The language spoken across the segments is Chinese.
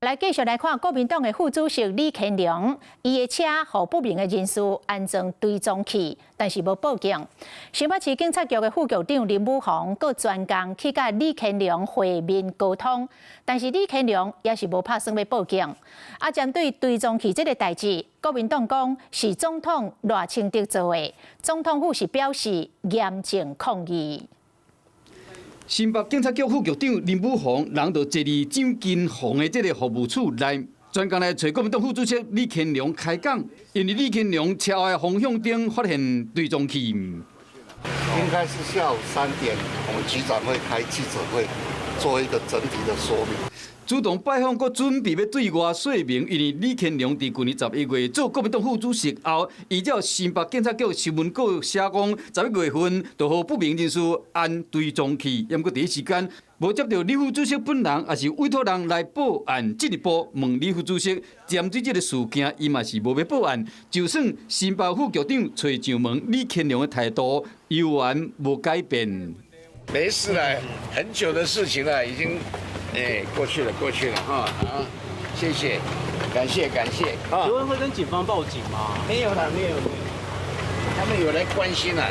來繼續來看國民黨的副主席李乾龍，伊的車予不明的人士安裝追蹤器，但是無報警。新北市警察局的副局長林武宏閣專工去甲李乾龍會面溝通，但是李乾龍也是無打算要報警。啊，針對追蹤器這個代誌，國民黨講是總統賴清德做的，總統府是表示嚴正抗議。新北警察局副局長林武宏，人就坐佇蔣金紅的這個服務處內，專工來找國民黨副主席李乾龍開講，因為李乾龍車後的方向燈發現追蹤器。應該是下午3點，我們局長會開記者會，做一個整體的說明。主動拜訪，佮準備要對外說明，因為李乾龍佇去年11月做國民黨副主席後，依照新北警察局新聞稿寫講，11月份就予不明人士安追蹤器，也毋過第一時間無接到李副主席本人，也是委託人來報案。進一步問李副主席，針對這個事件，伊嘛是無要報案。就算新北副局長找上門，李乾龍的態度悠然無改變。沒事了，很久的事情了，已經。過去了啊！好，謝謝，感謝。請問會跟警方報警嗎？沒有，他們有來關心了，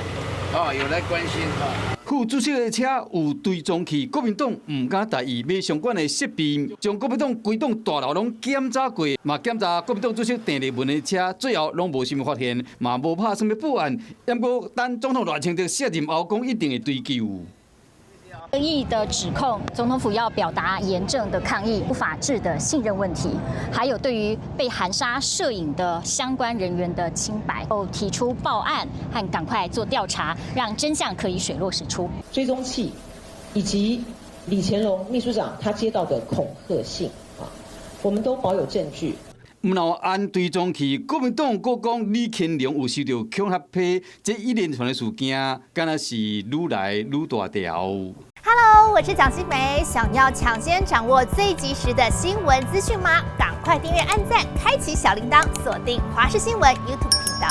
有來關心啊。副主席的車有追蹤器，國民黨唔敢大意買相關的設備，將國民黨規棟大樓攏檢查過，嘛檢查國民黨主席鄭麗文的車，最後攏無什麼發現，嘛無打算要報案。不過等總統賴清德卸任後，講一定會追究。惡意的指控，總統府要表達嚴正的抗議，不法治的信任問題，還有對於被含沙射影的相關人員的清白，後提出報案和趕快做調查，讓真相可以水落石出。追蹤器以及李乾龍秘書長他接到的恐嚇信我們都保有證據。唔鬧安追蹤器，國民黨閣講李乾龍有受到恐嚇批，這一連串的事件，敢若是愈來愈大條。Hello， 我是蔣新梅。想要搶先掌握最及時的新聞資訊嗎？趕快訂閱、按讚、開啟小鈴鐺，鎖定華視新聞 YouTube 頻道。